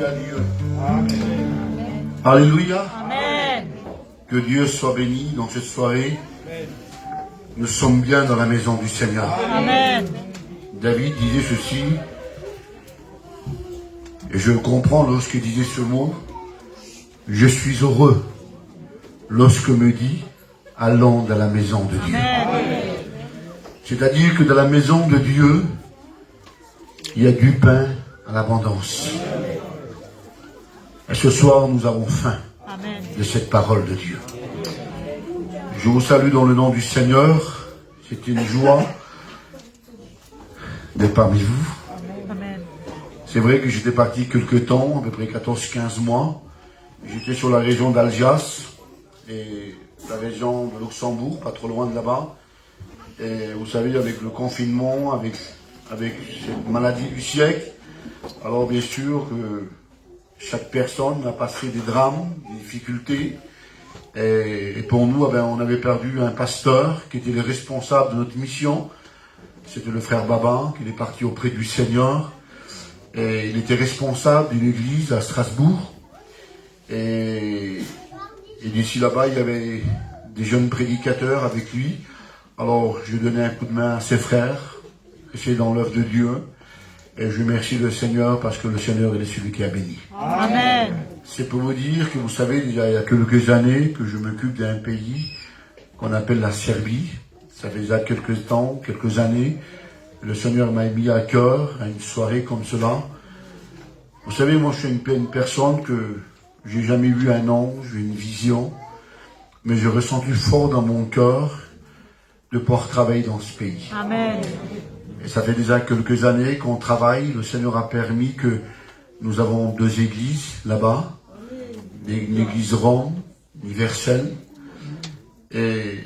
Merci à Dieu. Alléluia. Amen. Que Dieu soit béni dans cette soirée. Nous sommes bien dans la maison du Seigneur. Amen. David disait ceci, et je comprends lorsqu'il disait ce mot, je suis heureux lorsque me dit, allons dans la maison de Dieu. C'est-à-dire que dans la maison de Dieu, il y a du pain à l'abondance. Et ce soir, nous avons faim de cette parole de Dieu. Je vous salue dans le nom du Seigneur. C'est une joie d'être parmi vous. C'est vrai que j'étais parti quelque temps, à peu près 14-15 mois. J'étais sur la région d'Alsace et la région de Luxembourg, pas trop loin de là-bas. Et vous savez, avec le confinement, avec cette maladie du siècle, alors bien sûr que chaque personne a passé des drames, des difficultés. Et pour nous, on avait perdu un pasteur qui était le responsable de notre mission. C'était le frère Baba, qui est parti auprès du Seigneur. Et il était responsable d'une église à Strasbourg. Et d'ici là-bas, il y avait des jeunes prédicateurs avec lui. Alors, je donnais un coup de main à ses frères, c'est dans l'œuvre de Dieu. Et je remercie le Seigneur parce que le Seigneur il est celui qui a béni. Amen. C'est pour vous dire que vous savez, déjà il y a quelques années que je m'occupe d'un pays qu'on appelle la Serbie. Ça fait déjà quelques temps, quelques années. Le Seigneur m'a mis à cœur à une soirée comme cela. Vous savez, moi je suis une personne que j'ai jamais vu un ange, une vision, mais j'ai ressenti fort dans mon cœur de pouvoir travailler dans ce pays. Amen. Et ça fait déjà quelques années qu'on travaille. Le Seigneur a permis que nous avons 2 églises là-bas. Une église ronde, universelle. Et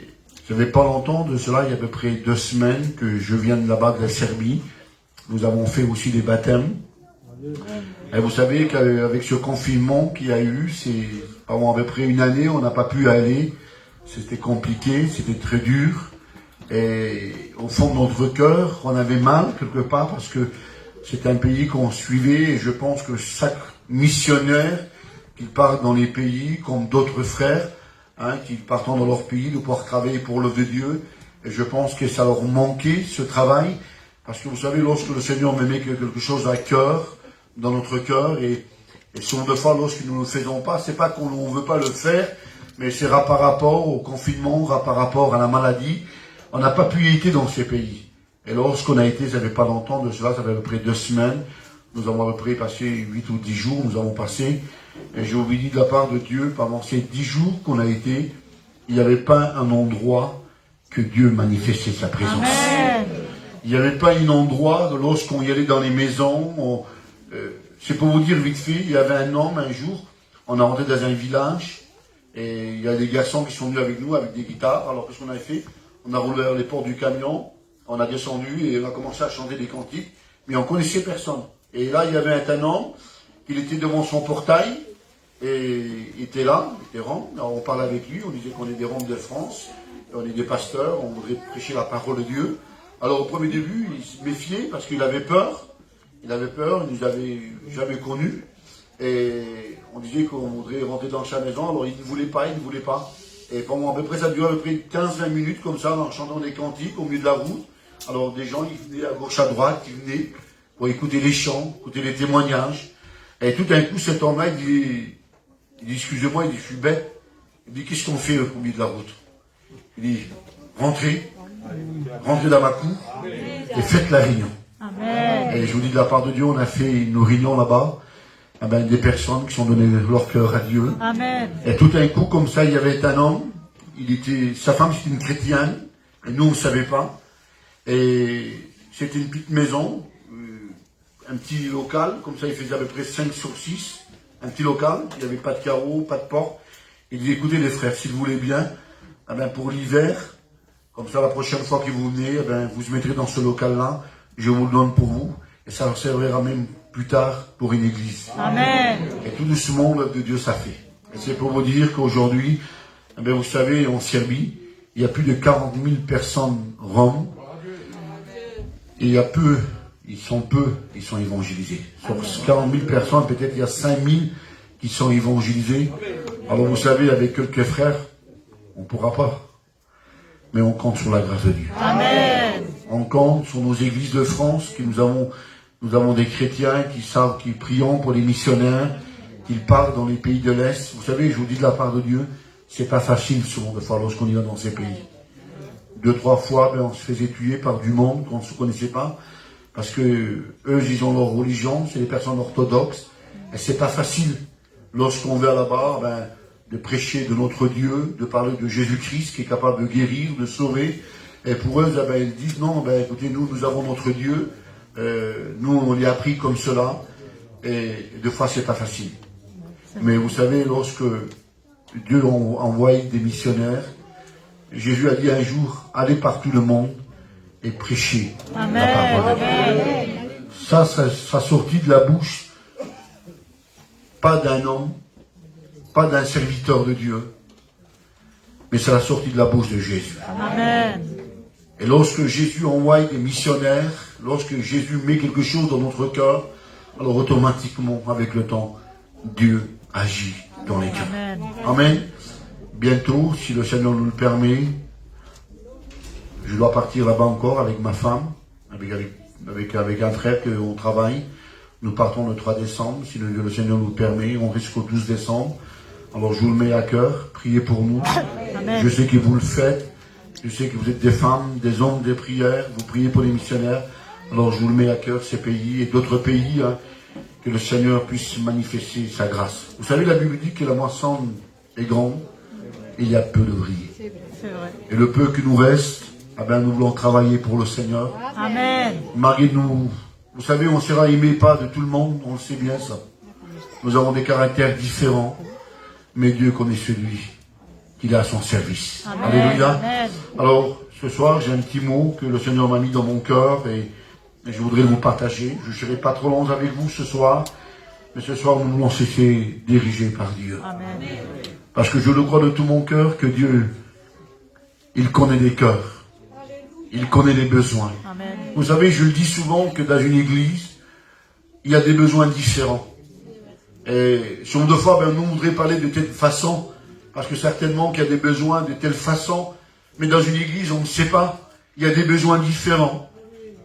ça fait pas longtemps de cela, il y a à peu près 2 semaines que je viens de là-bas, de la Serbie. Nous avons fait aussi des baptêmes. Et vous savez qu'avec ce confinement qu'il y a eu, c'est pendant à peu près une année, on n'a pas pu aller. C'était compliqué, c'était très dur. Et au fond de notre cœur, on avait mal quelque part parce que c'est un pays qu'on suivait et je pense que chaque missionnaire qui part dans les pays, comme d'autres frères, qui partent dans leur pays, de pouvoir travailler pour l'œuvre de Dieu. Et je pense que ça leur manquait, ce travail, parce que vous savez, lorsque le Seigneur me met quelque chose à cœur, dans notre cœur, et souvent de fois, lorsque nous ne le faisons pas, c'est pas qu'on ne veut pas le faire, mais c'est par rapport au confinement, par rapport à la maladie. On n'a pas pu y être dans ces pays. Et lorsqu'on a été, ça fait pas longtemps de cela, ça fait à peu près 2 semaines. Nous avons à peu près passé 8 ou 10 jours, nous avons passé. Et j'ai oublié de la part de Dieu, pendant ces 10 jours qu'on a été, il n'y avait pas un endroit que Dieu manifestait sa présence. Amen. Il n'y avait pas un endroit, lorsqu'on y allait dans les maisons, c'est pour vous dire vite fait, il y avait un homme un jour, on est rentré dans un village, et il y a des garçons qui sont venus avec nous, avec des guitares. Alors qu'est-ce qu'on avait fait? On a roulé les portes du camion, on a descendu et on a commencé à chanter des cantiques, mais on ne connaissait personne. Et là, il y avait un homme, il était devant son portail, et il était là, il était rond. Alors on parlait avec lui, on disait qu'on est des Roms de France, on est des pasteurs, on voudrait prêcher la parole de Dieu. Alors au premier début, il se méfiait parce qu'il avait peur. Il nous avait jamais connus. Et on disait qu'on voudrait rentrer dans sa maison, alors il ne voulait pas. Et pendant à peu près, ça durait à peu près 15-20 minutes comme ça, en chantant des cantiques au milieu de la route. Alors des gens, ils venaient à gauche, à droite, ils venaient pour écouter les chants, écouter les témoignages. Et tout d'un coup, cet homme-là, il dit, excusez-moi, il dit, je suis bête. Il dit, qu'est-ce qu'on fait au milieu de la route? Il dit, rentrez dans ma cour et faites la réunion. Amen. Et je vous dis de la part de Dieu, on a fait une réunion là-bas. Des personnes qui sont données leur cœur à Dieu. Amen. Et tout d'un coup, comme ça, il y avait un homme, sa femme c'était une chrétienne, et nous on ne savait pas. Et c'était une petite maison, un petit local, comme ça il faisait à peu près 5 sur 6, un petit local, il n'y avait pas de carreaux, pas de porte. Il dit, écoutez les frères, s'il vous voulez bien, pour l'hiver, comme ça la prochaine fois que vous venez, vous vous mettrez dans ce local-là, je vous le donne pour vous, et ça vous servira même plus tard pour une église. Amen. Et tout doucement, l'œuvre de Dieu, ça fait. Et c'est pour vous dire qu'aujourd'hui, vous savez, en Serbie, il y a plus de 40 000 personnes roms. Et il y a peu ils sont peu, ils sont évangélisés. Sur 40 000 personnes, peut-être il y a 5 000 qui sont évangélisés. Alors vous savez, avec quelques frères, on ne pourra pas. Mais on compte sur la grâce de Dieu. Amen. On compte sur nos églises de France, que nous avons des chrétiens qui savent, qui prient pour les missionnaires, qu'ils partent dans les pays de l'Est. Vous savez, je vous dis de la part de Dieu, c'est pas facile souvent de faire lorsqu'on y va dans ces pays. 2-3 fois, on se faisait tuer par du monde qu'on ne se connaissait pas. Parce que eux, ils ont leur religion, c'est des personnes orthodoxes. Et c'est pas facile, lorsqu'on va là-bas, de prêcher de notre Dieu, de parler de Jésus-Christ qui est capable de guérir, de sauver. Et pour eux, ils disent non, écoutez, nous avons notre Dieu, nous on l'a appris comme cela. Et des fois, c'est pas facile. Mais vous savez, lorsque Dieu envoie des missionnaires, Jésus a dit un jour, allez par tout le monde et prêchez la parole de Dieu. Ça sortit de la bouche, pas d'un homme, pas d'un serviteur de Dieu, mais ça a sorti de la bouche de Jésus. Amen. Et lorsque Jésus envoie des missionnaires, lorsque Jésus met quelque chose dans notre cœur, alors automatiquement, avec le temps, Dieu agit dans les cœurs. Amen. Amen. Bientôt, si le Seigneur nous le permet, je dois partir là-bas encore avec ma femme, avec un frère qu'on travaille. Nous partons le 3 décembre, si le Seigneur nous le permet. On risque au 12 décembre. Alors je vous le mets à cœur, priez pour nous. Amen. Je sais que vous le faites. Je sais que vous êtes des femmes, des hommes, des prières. Vous priez pour les missionnaires. Alors je vous le mets à cœur, ces pays et d'autres pays, que le Seigneur puisse manifester sa grâce. Vous savez, la Bible dit que la moisson est grande et il y a peu d'ouvriers. C'est vrai. Et le peu qui nous reste, nous voulons travailler pour le Seigneur. Amen. Mariez-nous. Vous savez, on ne sera aimé pas de tout le monde, on le sait bien ça. Nous avons des caractères différents, mais Dieu connaît celui qu'il a à son service. Amen. Alléluia. Amen. Alors, ce soir, j'ai un petit mot que le Seigneur m'a mis dans mon cœur et je voudrais vous partager. Je ne serai pas trop long avec vous ce soir, mais ce soir, nous voulons se laisser diriger par Dieu. Amen. Parce que je le crois de tout mon cœur que Dieu, il connaît les cœurs. Il connaît les besoins. Amen. Vous savez, je le dis souvent que dans une église, il y a des besoins différents. Et si on de fois, nous voudrait parler de telle façon, parce que certainement qu'il y a des besoins de telle façon, mais dans une église, on ne sait pas. Il y a des besoins différents.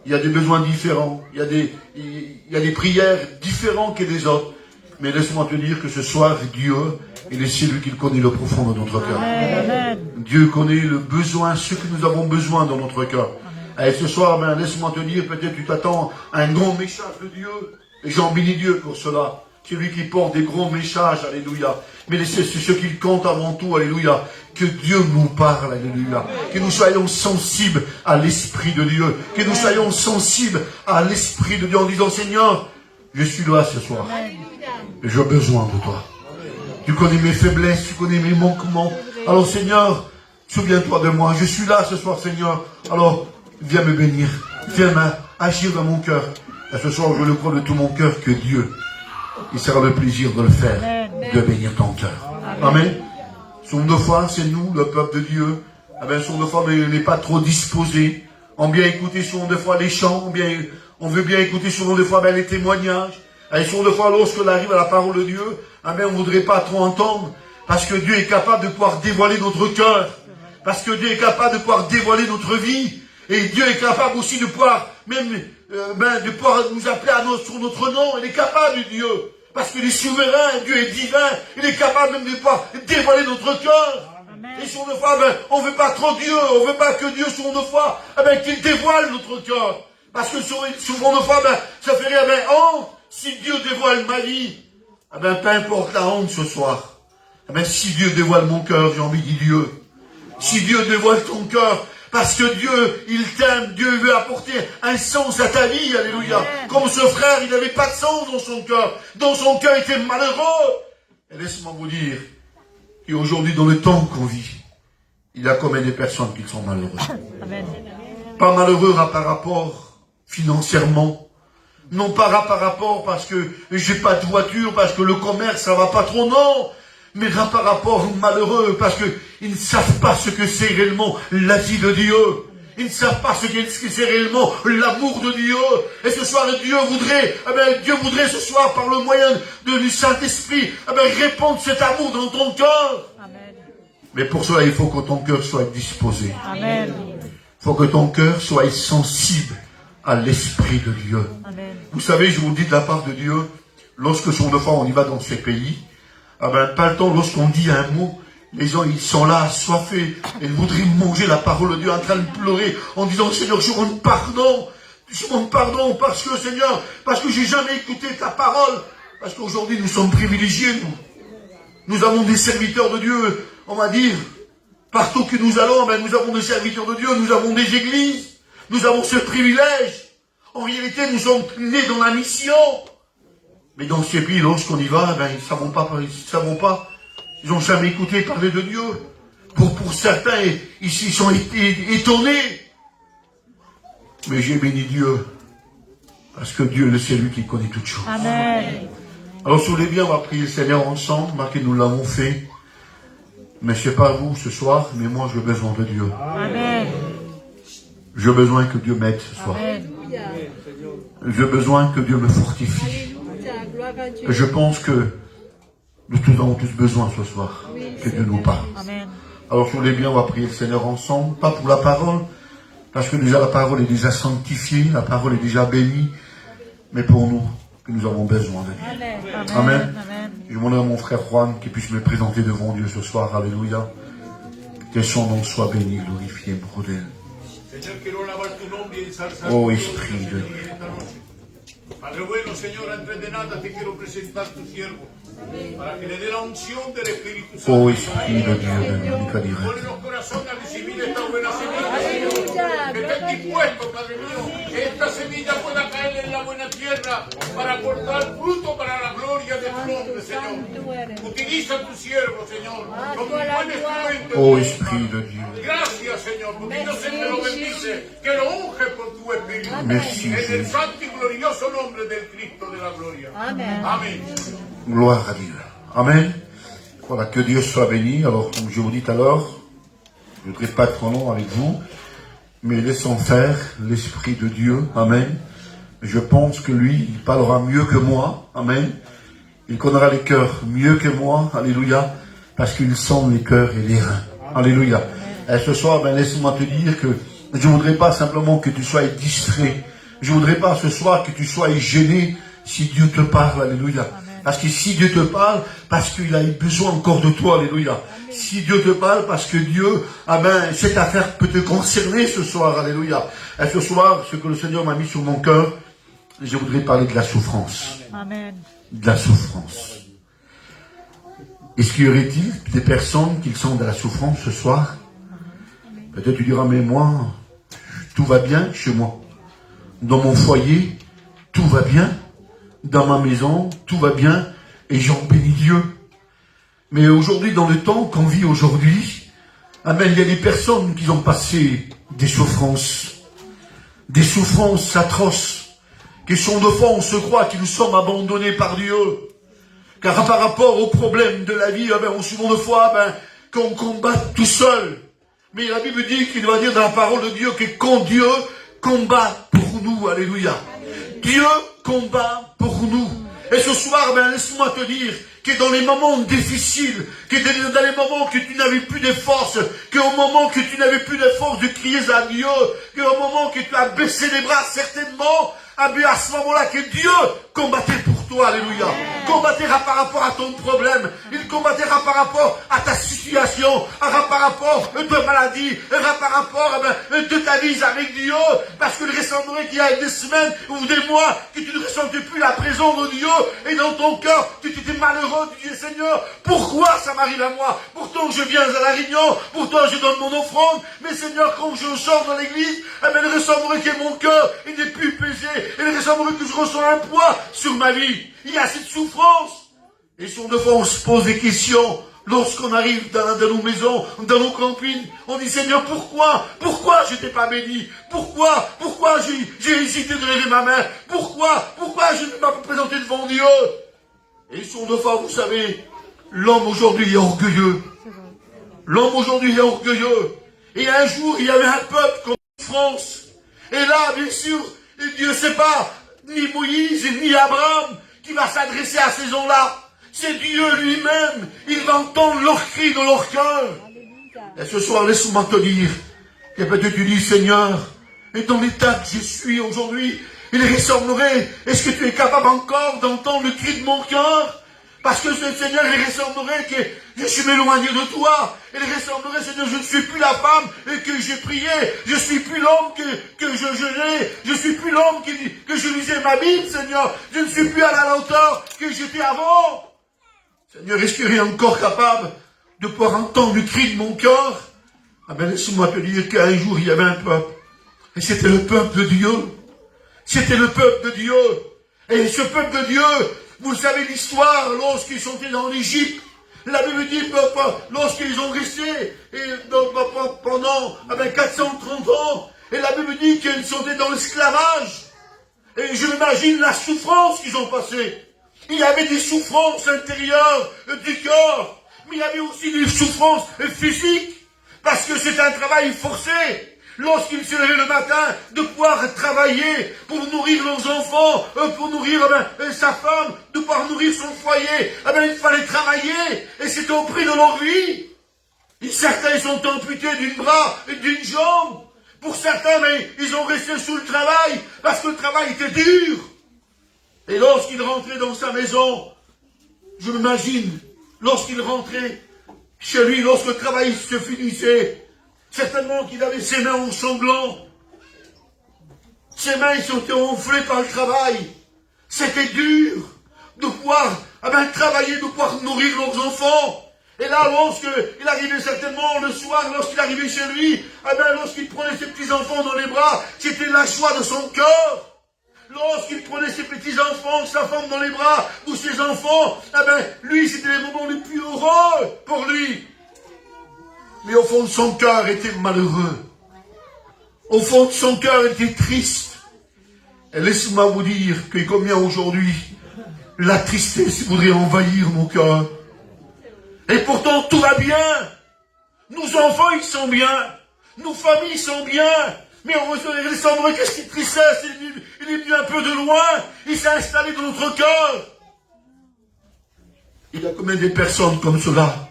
Il y a des besoins différents. Il y a des prières différentes que les autres. Mais laisse-moi te dire que ce soir, Dieu, il est celui qui connaît le profond de notre cœur. Amen. Dieu connaît le besoin, ce que nous avons besoin dans notre cœur. Et ce soir, laisse-moi te dire, peut-être tu t'attends à un grand message de Dieu. Et j'en bénis Dieu pour cela. C'est lui qui porte des grands messages, alléluia. Mais c'est ce qu'il compte avant tout, alléluia. Que Dieu nous parle, alléluia. Que nous soyons sensibles à l'Esprit de Dieu. Que nous soyons sensibles à l'Esprit de Dieu en disant, Seigneur, je suis là ce soir. Et j'ai besoin de toi. Tu connais mes faiblesses, tu connais mes manquements. Alors Seigneur, souviens-toi de moi. Je suis là ce soir, Seigneur. Alors, viens me bénir. Viens agir dans mon cœur. Et ce soir, je le crois de tout mon cœur que Dieu, il sera le plaisir de le faire, de bénir ton cœur. Amen. Souvent de fois, c'est nous, le peuple de Dieu. Souvent de fois, on n'est pas trop disposé. On bien écouter souvent de fois les chants. On veut bien écouter souvent de fois les témoignages. Et souvent de fois, lorsqu'on arrive à la parole de Dieu, on ne voudrait pas trop entendre. Parce que Dieu est capable de pouvoir dévoiler notre cœur. Parce que Dieu est capable de pouvoir dévoiler notre vie. Et Dieu est capable aussi de pouvoir, de pouvoir nous appeler sur notre nom. Il est capable, Dieu. Parce qu'il est souverain, Dieu est divin. Il est capable même de pouvoir dévoiler notre cœur. Et souvent de fois, on ne veut pas trop Dieu. On ne veut pas que Dieu, souvent de fois, qu'il dévoile notre cœur. Parce que souvent de fois, ça fait rire, honte. Si Dieu dévoile ma vie, peu importe la honte ce soir. Si Dieu dévoile mon cœur, j'ai envie de dire Dieu. Si Dieu dévoile ton cœur, parce que Dieu, il t'aime, Dieu veut apporter un sens à ta vie, alléluia. Amen. Comme ce frère, il n'avait pas de sens dans son cœur. Dans son cœur, il était malheureux. Et laisse-moi vous dire qu'aujourd'hui, dans le temps qu'on vit, il y a combien de personnes qui sont malheureuses. Amen. Pas malheureux par rapport financièrement. Non pas par rapport parce que j'ai pas de voiture, parce que le commerce, ça va pas trop, non. Mais par rapport aux malheureux, parce qu'ils ne savent pas ce que c'est réellement la vie de Dieu. Ils ne savent pas ce qu'est c'est réellement l'amour de Dieu. Et ce soir, Dieu voudrait ce soir, par le moyen du Saint-Esprit, répandre cet amour dans ton cœur. Amen. Mais pour cela, il faut que ton cœur soit disposé. Amen. Il faut que ton cœur soit sensible à l'Esprit de Dieu. Amen. Vous savez, je vous dis de la part de Dieu, lorsque son enfant, on y va dans ces pays, pas le temps, lorsqu'on dit un mot, les gens, ils sont là, assoiffés, et ils voudraient manger la parole de Dieu, en train de pleurer, en disant, Seigneur, je demande pardon parce que, Seigneur, parce que j'ai jamais écouté ta parole, parce qu'aujourd'hui, nous sommes privilégiés, nous avons des serviteurs de Dieu, on va dire, partout que nous allons, nous avons des serviteurs de Dieu, nous avons des églises, nous avons ce privilège. En réalité, nous sommes nés dans la mission. Mais dans ces pays, lorsqu'on y va, ils ne savent pas, ils n'ont jamais écouté parler de Dieu. Pour certains, ici, ils sont étonnés. Mais j'ai béni Dieu, parce que Dieu, c'est lui qui connaît toutes choses. Amen. Alors, si vous voulez bien, on va prier le Seigneur ensemble, que nous l'avons fait. Mais ce n'est pas vous ce soir, mais moi, j'ai besoin de Dieu. Amen. J'ai besoin que Dieu m'aide ce soir. Amen. J'ai besoin que Dieu me fortifie. Et je pense que nous avons tous besoin ce soir que Dieu nous parle. Amen. Alors, si vous voulez bien, on va prier le Seigneur ensemble. Pas pour la parole, parce que déjà la parole est déjà sanctifiée, la parole est déjà bénie, mais pour nous, que nous avons besoin de Dieu. Amen. Amen. Amen. Je demande à mon frère Juan qui puisse me présenter devant Dieu ce soir. Alléluia. Que son nom soit béni, glorifié, brodel. Oh Esprit de Dieu. Padre bueno, Señor, antes de nada te quiero presentar tu siervo para que le dé la unción del Espíritu Santo. Oh Esprit de Dieu, de Nicodire. Pone los corazones a recibir esta buena semilla, Señor. Que esté dispuesto, Padre mío, que esta semilla pueda caer en la buena tierra para aportar fruto para la gloria de tu nombre, Señor. Utiliza a tu siervo, Señor, como un buen instrumento. Oh Esprit de Dieu. Gracias, Señor, porque Dios siempre lo bendice, que lo unge por tu Espíritu. Merci, En el Jésus. santo y glorioso nombre del Cristo de la gloria. Amen. Amén. Gloire à Dieu. Amen. Voilà, que Dieu soit béni. Alors, comme je vous dis tout à l'heure, je ne voudrais pas être trop long avec vous, mais laissons faire l'Esprit de Dieu. Amen. Je pense que lui, il parlera mieux que moi. Amen. Il connaîtra les cœurs mieux que moi. Alléluia. Parce qu'il sent les cœurs et les reins. Alléluia. Et ce soir, laisse-moi te dire que je ne voudrais pas simplement que tu sois distrait. Je ne voudrais pas ce soir que tu sois gêné si Dieu te parle. Alléluia. Parce que si Dieu te parle, parce qu'il a besoin encore de toi. Alléluia. Si Dieu te parle, parce que Dieu, cette affaire peut te concerner ce soir. Alléluia. Et ce soir, ce que le Seigneur m'a mis sur mon cœur, je voudrais parler de la souffrance. Amen. De la souffrance. Est-ce qu'il y aurait-il des personnes qui sont dans la souffrance ce soir? Peut-être tu diras, mais moi, tout va bien chez moi. Dans mon foyer, tout va bien. Dans ma maison, tout va bien. Et j'en bénis Dieu. Mais aujourd'hui, dans le temps qu'on vit aujourd'hui, il y a des personnes qui ont passé des souffrances atroces, qui sont de fois, on se croit que nous sommes abandonnés par Dieu. Car par rapport aux problèmes de la vie, on souvent de fois qu'on combat tout seul. Mais la Bible dit qu'il va dire dans la parole de Dieu que quand Dieu combat pour nous, alléluia. Dieu combat pour nous. Et ce soir, laisse-moi te dire que dans les moments difficiles, que dans les moments que tu n'avais plus de force, qu'au moment que tu n'avais plus de force de crier à Dieu, qu'au moment que tu as baissé les bras certainement, à ce moment-là que Dieu combattait pour toi, alléluia. Combattera par rapport à ton problème. Il combattera par rapport à ta situation, par rapport à ta maladie, par rapport de ta vie avec Dieu. Parce qu'il ressemblerait qu'il y a des semaines ou des mois que tu ne ressentais plus la présence de Dieu. Et dans ton cœur, tu étais malheureux. Tu disais, Seigneur, pourquoi ça m'arrive à moi? Pourtant je viens à la réunion, pourtant je donne mon offrande. Mais Seigneur, quand je sors dans l'église, il ressemblerait que mon cœur il n'est plus pesé. Il ressemblerait que je ressens un poids sur ma vie. Il y a cette souffrance. Et sur de fois, on se pose des questions. Lorsqu'on arrive dans nos maisons, dans nos campings, on dit, Seigneur, pourquoi je t'ai pas béni? Pourquoi j'ai hésité de lever ma main? Pourquoi je ne m'ai pas présenté devant Dieu? Et sur de fois, vous savez, l'homme aujourd'hui est orgueilleux. L'homme aujourd'hui est orgueilleux. Et un jour, il y avait un peuple comme souffrance. Et là, bien sûr, Dieu sait pas, ni Moïse, ni Abraham, qui va s'adresser à ces gens-là. C'est Dieu lui-même. Il va entendre leurs cris dans leur cœur. Et ce soir, laisse-moi te dire, que peut-être tu dis, Seigneur, et dans l'état que je suis aujourd'hui, il ressemblerait, est-ce que tu es capable encore d'entendre le cri de mon cœur? Parce que ce Seigneur, il ressemblerait que je suis éloigné de toi. Il ressemblerait, Seigneur, je ne suis plus la femme que j'ai prié. Je suis plus l'homme que je jeûnais. Je suis plus l'homme que je lisais ma Bible, Seigneur. Je ne suis plus à la hauteur que j'étais avant. Seigneur, est-ce que tu es encore capable de pouvoir entendre le cri de mon cœur? Ah ben, laisse-moi te dire qu'un jour, il y avait un peuple. Et c'était le peuple de Dieu. C'était le peuple de Dieu. Et ce peuple de Dieu, vous savez l'histoire, lorsqu'ils sont dans l'Égypte, la Bible dit, lorsqu'ils ont resté pendant 430 ans, et la Bible dit qu'ils sont dans l'esclavage. Et je m'imagine la souffrance qu'ils ont passée. Il y avait des souffrances intérieures du cœur, mais il y avait aussi des souffrances physiques, parce que c'est un travail forcé. Lorsqu'ils se levaient le matin, de pouvoir travailler pour nourrir leurs enfants, pour nourrir sa femme, de pouvoir nourrir son foyer, il fallait travailler, et c'était au prix de leur vie. Et certains sont amputés d'une bras et d'une jambe. Pour certains, mais ils ont resté sous le travail, parce que le travail était dur. Et lorsqu'il rentrait dans sa maison, je m'imagine, lorsqu'il rentrait chez lui, lorsque le travail se finissait, certainement qu'il avait ses mains en sanglant. Ses mains ils sont enflées par le travail. C'était dur de pouvoir travailler, de pouvoir nourrir leurs enfants. Et là, lorsqu'il arrivait certainement le soir, lorsqu'il arrivait chez lui, lorsqu'il prenait ses petits-enfants dans les bras, c'était la joie de son cœur. Lorsqu'il prenait ses petits-enfants, sa femme dans les bras, ou ses enfants, lui, c'était les moments les plus heureux pour lui. Mais au fond de son cœur était malheureux. Au fond de son cœur était triste. Et laissez-moi vous dire que combien aujourd'hui, la tristesse voudrait envahir mon cœur. Et pourtant tout va bien. Nos enfants ils sont bien. Nos familles sont bien. Mais on ressemblerait que cette tristesse, il est venu un peu de loin. Il s'est installé dans notre cœur. Il y a combien de personnes comme cela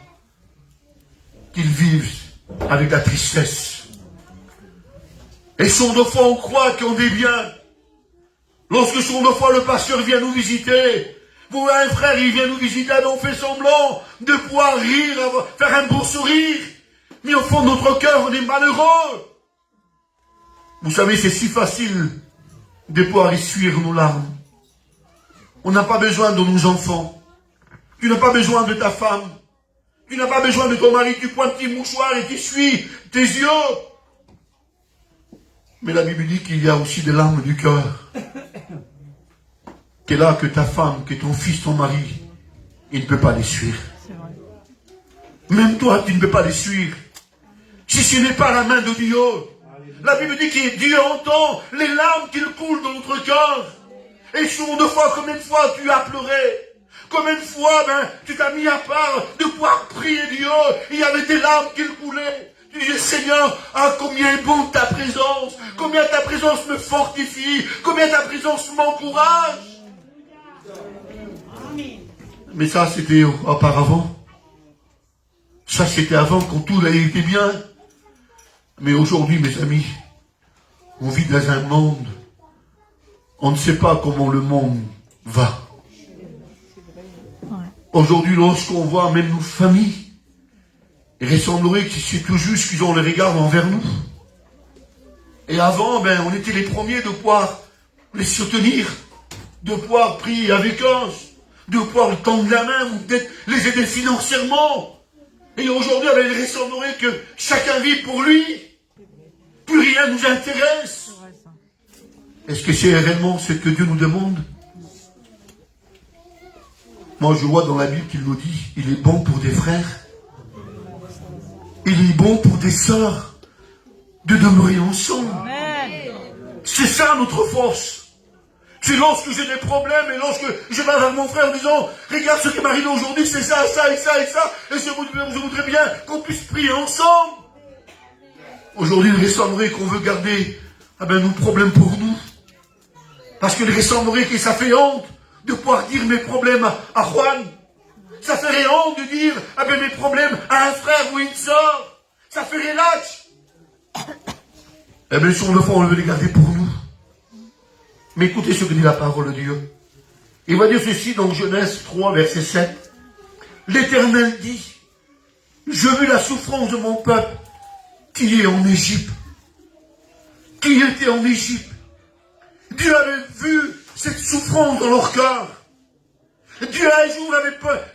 qu'ils vivent avec la tristesse. Et son de fois on croit qu'on est bien. Lorsque son de fois le pasteur vient nous visiter, vous un frère il vient nous visiter, on fait semblant de pouvoir rire, faire un beau sourire. Mais au fond de notre cœur on est malheureux. Vous savez c'est si facile de pouvoir essuyer nos larmes. On n'a pas besoin de nos enfants. Tu n'as pas besoin de ta femme. Tu n'as pas besoin de ton mari, tu prends un petit mouchoir et tu essuies tes yeux. Mais la Bible dit qu'il y a aussi des larmes du cœur. Qu'est là que ta femme, que ton fils, ton mari, il ne peut pas les suivre. Même toi, tu ne peux pas les suivre. Si ce n'est pas la main de Dieu. La Bible dit que Dieu entend les larmes qui coulent dans notre cœur. Et souvent de fois, combien de fois tu as pleuré? Combien de fois, tu t'as mis à part de pouvoir prier Dieu. Il y avait des larmes qui coulaient. Tu disais, Seigneur, combien est bon ta présence. Combien ta présence me fortifie. Combien ta présence m'encourage. Mais ça, c'était auparavant. Ça, c'était avant, quand tout allait été bien. Mais aujourd'hui, mes amis, on vit dans un monde. On ne sait pas comment le monde va. Aujourd'hui, lorsqu'on voit même nos familles, il semblerait que c'est tout juste qu'ils ont le regard envers nous. Et avant, on était les premiers de pouvoir les soutenir, de pouvoir prier avec eux, de pouvoir tendre la main, ou peut-être les aider financièrement. Et aujourd'hui, il semblerait que chacun vit pour lui. Plus rien nous intéresse. Est-ce que c'est réellement ce que Dieu nous demande? Moi, je vois dans la Bible qu'il nous dit, il est bon pour des frères, il est bon pour des sœurs, de demeurer ensemble. C'est ça notre force. C'est lorsque j'ai des problèmes et lorsque je vais vers mon frère en disant, regarde ce qui m'arrive aujourd'hui, c'est ça, ça et ça et ça, et je voudrais bien qu'on puisse prier ensemble. Aujourd'hui, il ressemblerait qu'on veut garder nos problèmes pour nous. Parce qu'il ressemblerait que ça fait honte de pouvoir dire mes problèmes à Juan. Ça ferait honte de dire mes problèmes à un frère ou une sœur. Ça ferait lâche. Sur le fond, on veut les garder pour nous. Mais écoutez ce que dit la parole de Dieu. Il va dire ceci dans Genèse 3, verset 7. L'Éternel dit, je vis la souffrance de mon peuple qui est en Égypte. Qui était en Égypte. Dieu avait vu cette souffrance dans leur cœur. Dieu un jour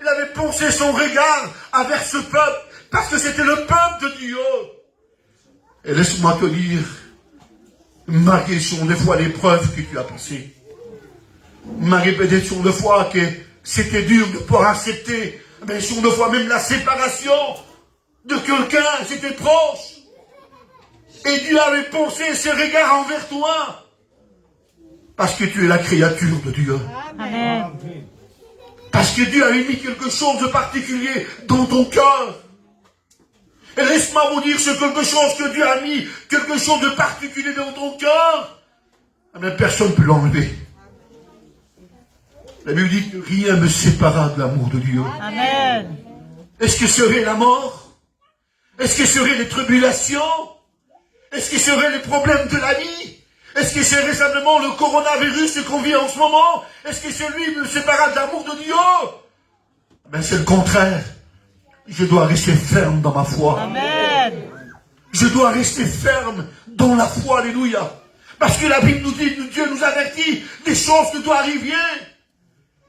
il avait pensé son regard envers ce peuple, parce que c'était le peuple de Dieu. Et laisse-moi te dire, malgré sont des fois l'épreuve que tu as passée, malgré peut-être sont des fois que c'était dur de pouvoir accepter, mais sont des fois même la séparation de quelqu'un, c'était proche. Et Dieu avait pensé ses regards envers toi. Parce que tu es la créature de Dieu. Amen. Parce que Dieu avait mis quelque chose de particulier dans ton cœur. Et laisse-moi vous dire, c'est quelque chose que Dieu a mis, quelque chose de particulier dans ton cœur. Personne ne peut l'enlever. La Bible dit que rien ne me séparera de l'amour de Dieu. Amen. Est-ce que serait la mort? Est-ce que seraient les tribulations? Est-ce que seraient les problèmes de la vie? Est-ce que serait simplement le coronavirus qu'on vit en ce moment? Est-ce que celui me séparera de l'amour de Dieu? C'est le contraire. Je dois rester ferme dans ma foi. Amen. Je dois rester ferme dans la foi. Alléluia. Parce que la Bible nous dit, Dieu nous avertit des choses qui doivent arriver.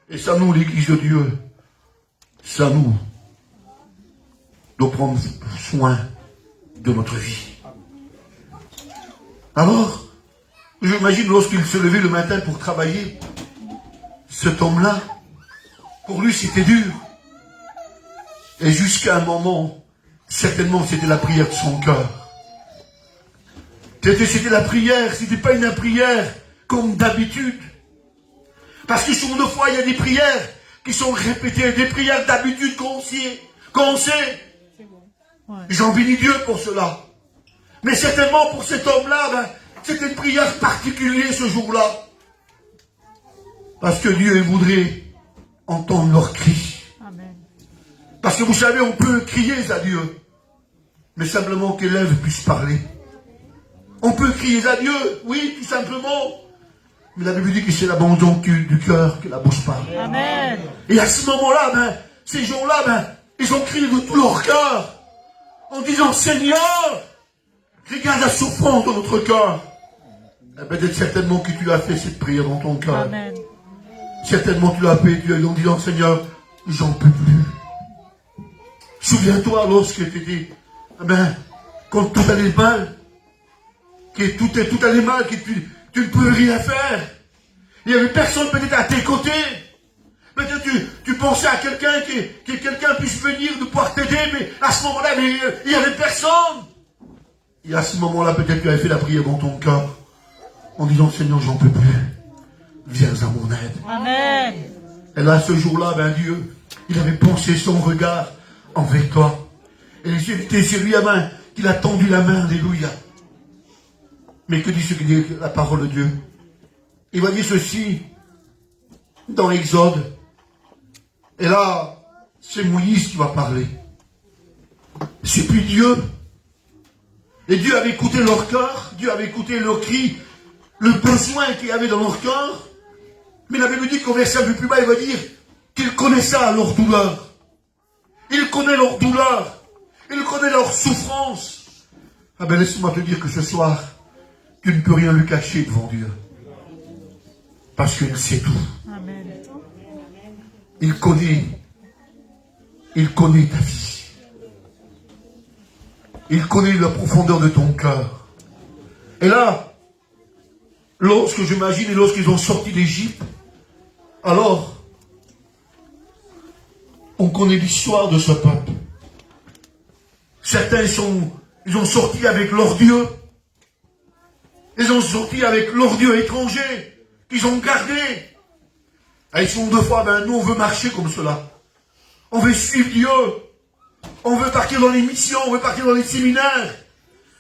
Et ça nous, l'Église de Dieu, ça nous doit prendre soin de notre vie. Alors, j'imagine lorsqu'il se levait le matin pour travailler, cet homme-là, pour lui c'était dur. Et jusqu'à un moment, certainement c'était la prière de son cœur. C'était la prière, c'était pas une prière comme d'habitude. Parce que sur deux fois, il y a des prières qui sont répétées, des prières d'habitude qu'on sait. Ouais. J'en bénis Dieu pour cela. Mais certainement pour cet homme-là, c'était une prière particulière ce jour-là. Parce que Dieu voudrait entendre leurs cris. Amen. Parce que vous savez, on peut crier à Dieu, mais simplement que l'œuvre puisse parler. On peut crier à Dieu, oui, tout simplement. Mais la Bible dit que c'est l'abandon du cœur que la bouche parle. Amen. Et à ce moment-là, ces gens-là, ils ont crié de tout leur cœur, en disant, Seigneur, regarde la souffrance de notre cœur. Peut-être certainement que tu as fait cette prière dans ton cœur. Amen. Certainement tu l'as fait en disant, Seigneur, j'en peux plus. Souviens-toi lorsque tu étais, quand tout allait mal, que tout allait mal, que tu ne peux rien faire. Il n'y avait personne peut-être à tes côtés. Peut-être tu pensais à quelqu'un, que quelqu'un puisse venir de pouvoir t'aider, mais à ce moment-là, il n'y avait personne. Et à ce moment-là, peut-être tu avais fait la prière dans ton cœur, en disant, Seigneur, j'en peux plus. Viens à mon aide. Amen. Et là, ce jour-là, Dieu, il avait pensé son regard envers toi. Et c'était celui qu'il a tendu la main, alléluia. Mais que dit ce que dit la parole de Dieu? Il va dire ceci dans l'Exode. Et là, c'est Moïse qui va parler. C'est plus Dieu. Et Dieu avait écouté leur cœur, Dieu avait écouté leurs cris, le besoin qu'il y avait dans leur cœur. Mais la Bible dit qu'au verset un peu plus bas, il va dire qu'il connaissait leur douleur. Il connaît leur douleur. Il connaît leur souffrance. Laisse-moi te dire que ce soir, tu ne peux rien lui cacher devant Dieu. Parce qu'il sait tout. Amen. Il connaît ta vie. Il connaît la profondeur de ton cœur. Et là, lorsque j'imagine, et lorsqu'ils ont sorti d'Égypte, alors, on connaît l'histoire de ce peuple. Certains, ils ont sorti avec leur Dieu. Ils ont sorti avec leur Dieu étranger, qu'ils ont gardé. Et ils sont deux fois, nous on veut marcher comme cela. On veut suivre Dieu. On veut partir dans les missions, on veut partir dans les séminaires.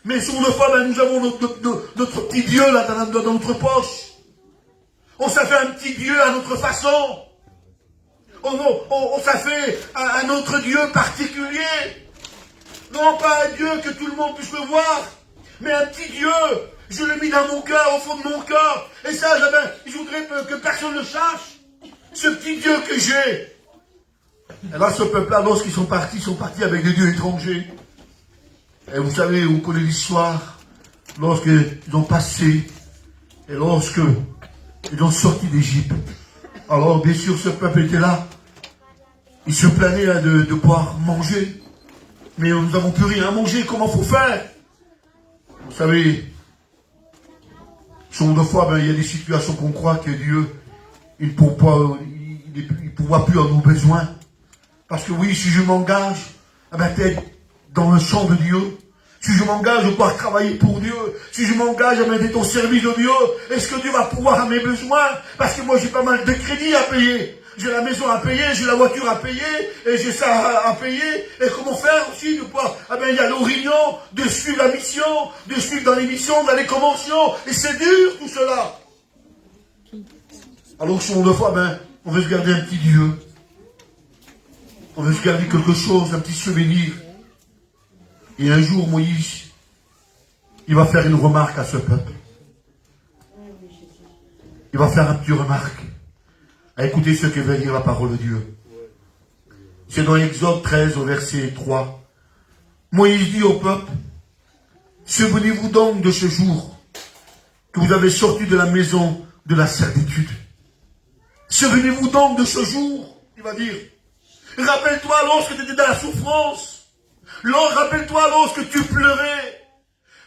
Mais sur le fois, nous avons notre petit Dieu là dans notre poche. On s'est fait un petit Dieu à notre façon. On s'est fait un autre Dieu particulier. Non pas un Dieu que tout le monde puisse le voir, mais un petit Dieu. Je l'ai mis dans mon cœur, au fond de mon cœur. Et ça, je voudrais que personne ne le sache. Ce petit Dieu que j'ai. Et là, ce peuple-là, lorsqu'ils sont partis avec des dieux étrangers. Et vous savez, vous connaissez l'histoire. Lorsqu'ils ont passé, et lorsqu'ils ont sorti d'Égypte. Alors, bien sûr, ce peuple était là. Il se planait là, de pouvoir manger. Mais nous n'avons plus rien à manger. Comment faut faire? Vous savez, souvent de fois, il y a des situations qu'on croit que Dieu, il ne pourra plus à nos besoins. Parce que oui, si je m'engage, peut-être dans le champ de Dieu, si je m'engage à pouvoir travailler pour Dieu, si je m'engage à mettre au service de Dieu, est-ce que Dieu va pouvoir à mes besoins? Parce que moi j'ai pas mal de crédits à payer. J'ai la maison à payer, j'ai la voiture à payer, et j'ai ça à payer. Et comment faire aussi de pouvoir, il y a nos réunions, de suivre la mission, de suivre dans les missions, dans les conventions. Et c'est dur tout cela. Alors souvent de fois, on veut se garder un petit Dieu. On veut se garder quelque chose, un petit souvenir. Et un jour, Moïse, il va faire une remarque à ce peuple. Il va faire une petite remarque. Écoutez ce que veut dire la parole de Dieu. C'est dans Exode 13, au verset 3. Moïse dit au peuple, souvenez-vous donc de ce jour que vous avez sorti de la maison de la servitude. Souvenez-vous donc de ce jour, il va dire. Rappelle-toi lorsque tu étais dans la souffrance. Rappelle-toi lorsque tu pleurais.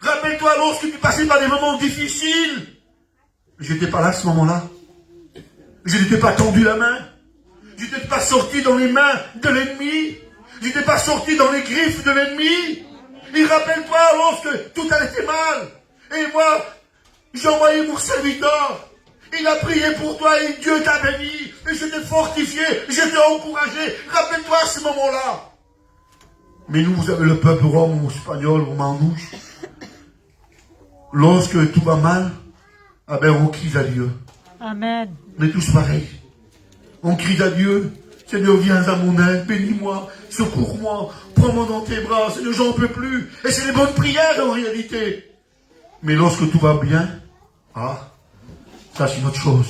Rappelle-toi lorsque tu passais par des moments difficiles. Je n'étais pas là à ce moment-là. Je n'étais pas tendu la main. Je n'étais pas sorti dans les mains de l'ennemi. Je n'étais pas sorti dans les griffes de l'ennemi. Et rappelle-toi lorsque tout allait mal. Et moi, j'ai envoyé mon serviteur. Il a prié pour toi et Dieu t'a béni. Et je t'ai fortifié, je t'ai encouragé. Rappelle-toi à ce moment-là. Mais nous, vous avez le peuple rome ou espagnol ou manouche. Lorsque tout va mal, on crie à Dieu. Amen. On est tous pareils. On crie à Dieu. Seigneur, viens à mon aide, bénis-moi, secours-moi, prends-moi dans tes bras. Seigneur, j'en peux plus. Et c'est des bonnes prières en réalité. Mais lorsque tout va bien, ça c'est une autre chose.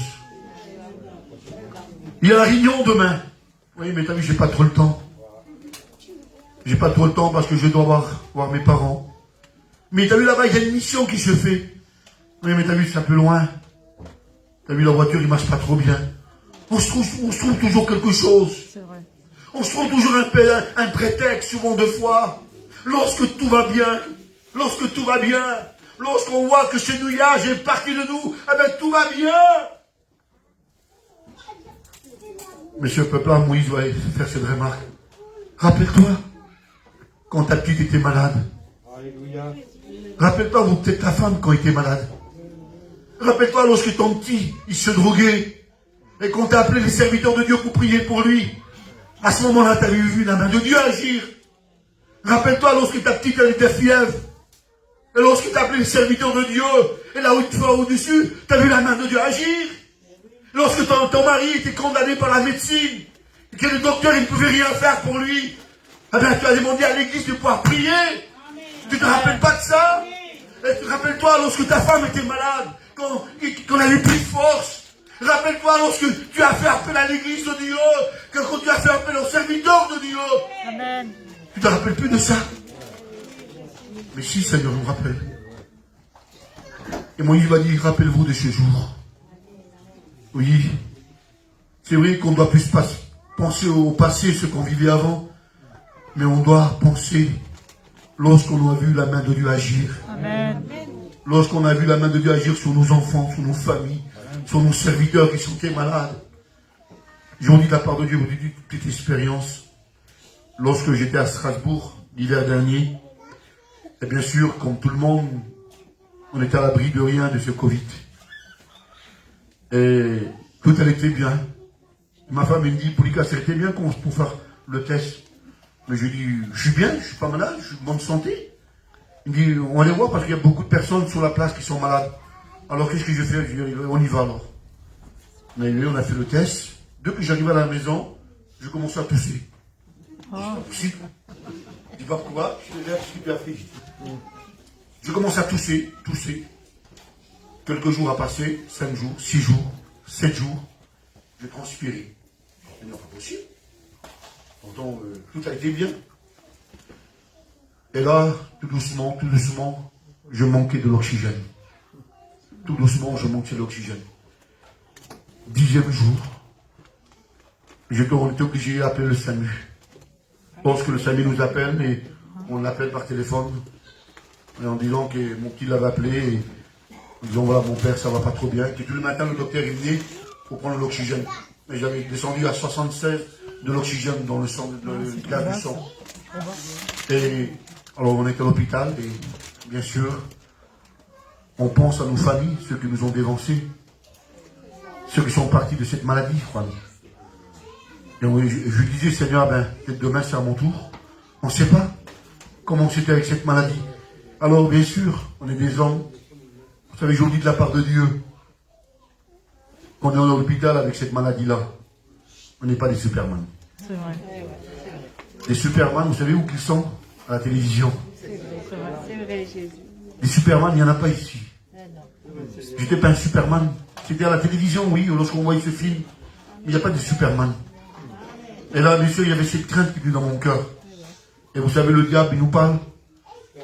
Il y a la réunion demain. Oui, mais t'as vu, j'ai pas trop le temps. J'ai pas trop le temps parce que je dois voir mes parents. Mais t'as vu là-bas, il y a une mission qui se fait. Oui, mais t'as vu, c'est un peu loin. T'as vu, la voiture, il marche pas trop bien. On se trouve toujours quelque chose. C'est vrai. On se trouve toujours un prétexte, souvent de fois. Lorsque tout va bien, lorsqu'on voit que ce nuage est parti de nous, tout va bien. Mais ce peuple-là, Moïse va faire cette remarque. Rappelle-toi, quand ta petite était malade. Alléluia. Rappelle-toi, ou peut-être ta femme quand elle était malade. Rappelle-toi lorsque ton petit, il se droguait. Et qu'on t'a appelé les serviteurs de Dieu pour prier pour lui. À ce moment-là, tu avais vu la main de Dieu agir. Rappelle-toi lorsque ta petite, elle était fièvre. Et lorsque tu as appelé les serviteurs de Dieu, et là où tu vas au-dessus, tu as vu la main de Dieu agir. Lorsque ton mari était condamné par la médecine, et que le docteur, il ne pouvait rien faire pour lui, tu as demandé à l'église de pouvoir prier. Tu ne te rappelles pas de ça? Et rappelle-toi lorsque ta femme était malade, qu'on n'avait plus de force. Rappelle-toi lorsque tu as fait appel à l'église de Dieu, que quand tu as fait appel aux serviteurs de Dieu. Amen. Tu ne te rappelles plus de ça? Mais si, Seigneur nous rappelle. Et Moïse va dire, rappelle-vous de ce jour. Oui, c'est vrai qu'on doit plus penser au passé, ce qu'on vivait avant, mais on doit penser lorsqu'on a vu la main de Dieu agir. Amen. Lorsqu'on a vu la main de Dieu agir sur nos enfants, sur nos familles, sur nos serviteurs qui sont malades. J'en dis de la part de Dieu, vous dites une petite expérience. Lorsque j'étais à Strasbourg, l'hiver dernier, et bien sûr, comme tout le monde, on était à l'abri de rien de ce Covid. Et tout allait bien. Ma femme me dit, Polika, c'était bien pour faire le test. Mais je dis, je suis bien, je suis pas malade, je suis en bonne santé. Il me dit, on les voit parce qu'il y a beaucoup de personnes sur la place qui sont malades. Alors qu'est-ce que je fais? Je dis, on y va alors. On a fait le test. Dès que j'arrive à la maison, je commence à tousser. Je dis pas pourquoi, je suis là, ce qui lui a fait. Je commence à tousser. Quelques jours à passer, 5 jours, 6 jours, 7 jours, je transpirais. Je dis, non, pas possible. Pourtant, tout a été bien. Et là, tout doucement, je manquais de l'oxygène. Tout doucement, je manquais de l'oxygène. 10e jour, on était obligé d'appeler le SAMU. Lorsque le SAMU nous appelle, et on l'appelle par téléphone, et en disant que mon petit l'avait appelé, et en disant voilà, mon père, ça va pas trop bien. Et tout le matin, le docteur est venu pour prendre l'oxygène. Et j'avais descendu à 76 de l'oxygène dans le sang, le gaz du sang. Et alors on est à l'hôpital, et bien sûr, on pense à nos familles, ceux qui nous ont dévancés, ceux qui sont partis de cette maladie, Juan. Et je lui disais, Seigneur, peut-être demain c'est à mon tour. On ne sait pas comment c'était avec cette maladie. Alors, bien sûr, on est des hommes. Vous savez, je vous dis de la part de Dieu, qu'on est dans l'hôpital avec cette maladie-là. On n'est pas des Superman. C'est vrai. Les Superman, vous savez où qu'ils sont? À la télévision. C'est vrai, Jésus. Les Superman, il n'y en a pas ici. J'étais pas un Superman. C'était à la télévision, oui, lorsqu'on voyait ce film. Mais il n'y a pas de Superman. Et là, bien sûr, il y avait cette crainte qui était dans mon cœur. Et vous savez, le diable, il nous parle.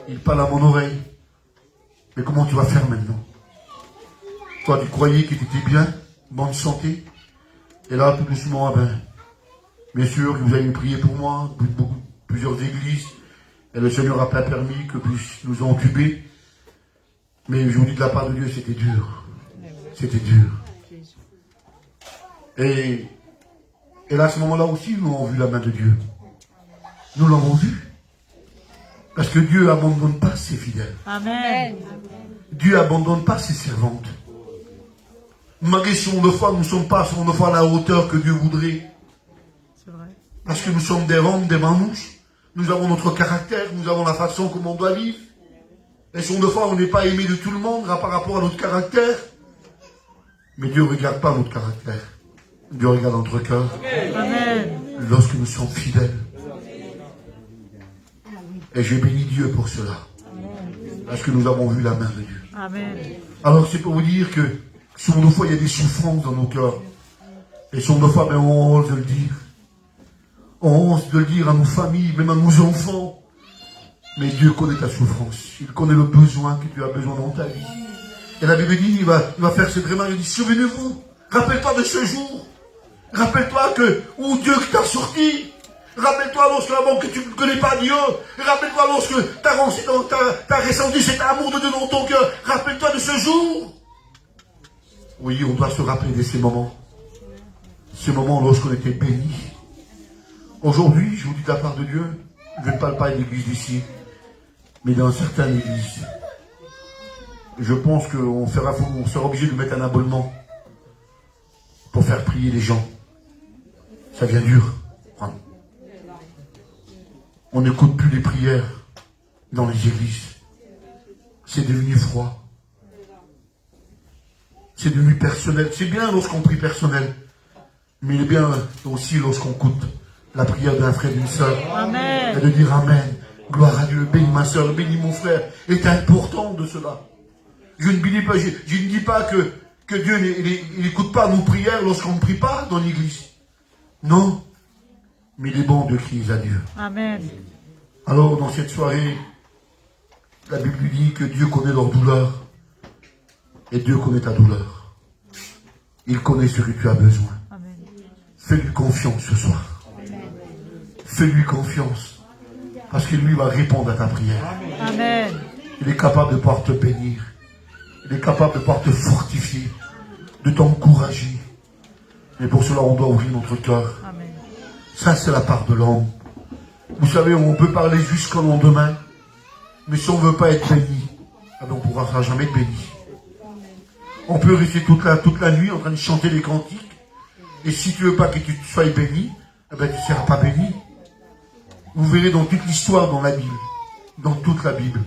Il parle à mon oreille. Mais comment tu vas faire maintenant? Toi, tu croyais que tu étais bien, bonne santé. Et là, tout doucement, bien sûr, vous avez prié pour moi, plusieurs églises. Et le Seigneur n'a pas permis que nous entubés. Mais je vous dis de la part de Dieu, c'était dur. C'était dur. Et là, à ce moment-là aussi, nous avons vu la main de Dieu. Nous l'avons vu. Parce que Dieu n'abandonne pas ses fidèles. Amen. Dieu n'abandonne pas ses servantes. Malgré si on le fait, nous ne sommes pas à la hauteur que Dieu voudrait. C'est vrai. Parce que nous sommes des hommes, des manouches. Nous avons notre caractère, nous avons la façon comme on doit vivre. Et si on le fait, on n'est pas aimé de tout le monde par rapport à notre caractère. Mais Dieu ne regarde pas notre caractère. Dieu regarde notre cœur. Amen. Lorsque nous sommes fidèles. Et je bénis Dieu pour cela. Parce que nous avons vu la main de Dieu. Amen. Alors c'est pour vous dire que sur nos fois il y a des souffrances dans nos cœurs. Et sur nos fois, on ose le dire. On ose de le dire à nos familles, même à nos enfants. Mais Dieu connaît ta souffrance. Il connaît le besoin que tu as besoin dans ta vie. Et la Bible dit, il va faire cette remarque, il dit, souvenez-vous, rappelle-toi de ce jour. Rappelle-toi où Dieu t'a sorti. Rappelle-toi lorsque avant que tu ne connais pas Dieu. Rappelle-toi lorsque tu as ressenti cet amour de Dieu dans ton cœur. Rappelle-toi de ce jour. Oui, on doit se rappeler de ces moments. Ces moments lorsqu'on était bénis. Aujourd'hui, je vous dis de la part de Dieu, je ne parle pas de l'église d'ici, mais dans certaines églises. Je pense qu'on sera obligé de mettre un abonnement pour faire prier les gens. Ça devient dur. On n'écoute plus les prières dans les églises. C'est devenu froid. C'est devenu personnel. C'est bien lorsqu'on prie personnel. Mais il est bien aussi lorsqu'on écoute la prière d'un frère, d'une sœur. Amen. Et de dire Amen. Gloire à Dieu. Bénis ma sœur, bénis mon frère. C'est important de cela. Je ne dis pas que Dieu n'écoute pas nos prières lorsqu'on ne prie pas dans l'église. Non. Mais il est bon de crier à Dieu. Amen. Alors, dans cette soirée, la Bible dit que Dieu connaît leur douleur. Et Dieu connaît ta douleur. Il connaît ce que tu as besoin. Amen. Fais-lui confiance ce soir. Fais-lui confiance. Parce que lui va répondre à ta prière. Amen. Il est capable de pouvoir te bénir. Il est capable de pouvoir te fortifier. De t'encourager. Et pour cela, on doit ouvrir notre cœur. Amen. Ça, c'est la part de l'homme. Vous savez, on peut parler jusqu'au lendemain. Mais si on ne veut pas être béni, on ne pourra jamais être béni. On peut rester toute la nuit en train de chanter les cantiques. Et si tu ne veux pas que tu sois béni, tu ne seras pas béni. Vous verrez dans toute l'histoire dans la Bible, dans toute la Bible,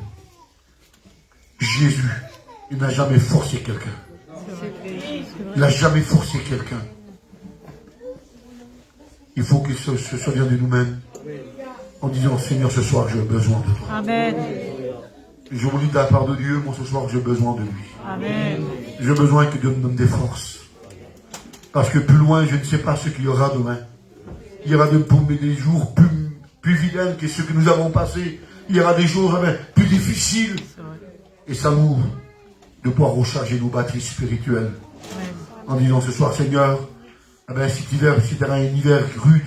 Jésus, il n'a jamais forcé quelqu'un. Il n'a jamais forcé quelqu'un. Il faut que ce soit bien de nous-mêmes. En disant, Seigneur, ce soir, j'ai besoin de toi. Amen. Je vous dis de la part de Dieu, moi, ce soir, j'ai besoin de lui. Amen. J'ai besoin que Dieu me donne des forces. Parce que plus loin, je ne sais pas ce qu'il y aura demain. Il y aura des jours plus vilains que ceux que nous avons passés. Il y aura des jours plus difficiles. Et ça nous, de pouvoir recharger nos batteries spirituelles. En disant ce soir, Seigneur, si tu as un hiver rude,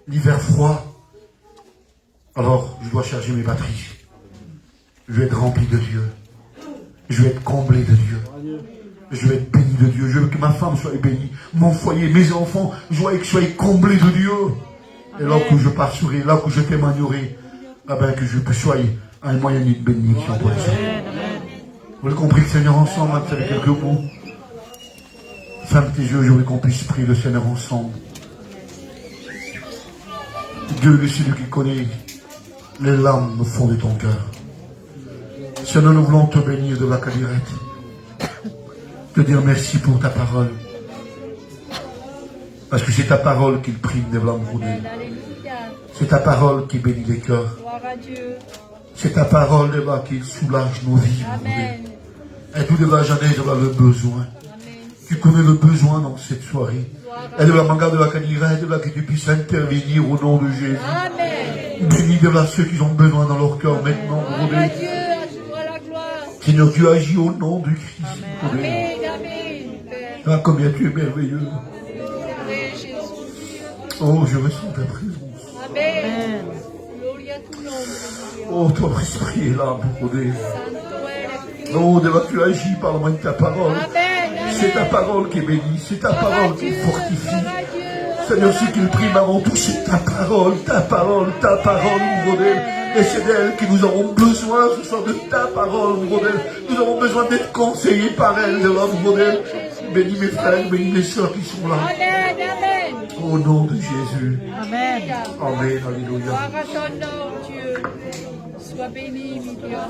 l'hiver froid, alors je dois charger mes batteries. Je vais être rempli de Dieu. Je vais être comblé de Dieu. Je vais être béni de Dieu. Je veux que ma femme soit bénie. Mon foyer, mes enfants, je veux qu'ils soient comblés de Dieu. Et là où je passerai, là où je témoignerai, que je sois un moyen de bénédiction pour les autres. Vous avez compris le Seigneur ensemble, avec quelques mots. Ferme tes yeux, je veux qu'on puisse prier le Seigneur ensemble. Dieu est celui qui connaît les larmes au fond de ton cœur. Seigneur, nous voulons te bénir de la cadirette. Te dire merci pour ta parole. Parce que c'est ta parole qui prime des flammes roulées. C'est ta parole qui bénit les cœurs. C'est ta parole qui soulage nos vies. Et tout de la journée, tu as le besoin. Tu connais le besoin dans cette soirée. Et de la manga de la cadirette, que tu puisses intervenir au nom de Jésus. Bénis de là ceux qui ont besoin dans leur cœur maintenant. Seigneur, tu agis au nom de Christ. Ah, combien tu es merveilleux. Oh, je ressens ta présence. Amen. Oh, ton esprit est là, mon Dieu. Oh, de là, tu agis par le moyen de ta parole. C'est ta parole qui est bénie. C'est ta parole qui fortifie. Seigneur, ce qu'il prime avant tout, c'est ta parole, mon Dieu. Et c'est d'elle que nous avons besoin, ce soir, de ta parole, mon Dieu. Nous avons besoin d'être conseillés par elle, de là, mon Dieu. Bénis mes frères, bénis mes soeurs qui sont là. Au nom de Jésus. Amen. Amen. Alléluia. Gloire à ton nom, Dieu. Sois béni, mon Dieu.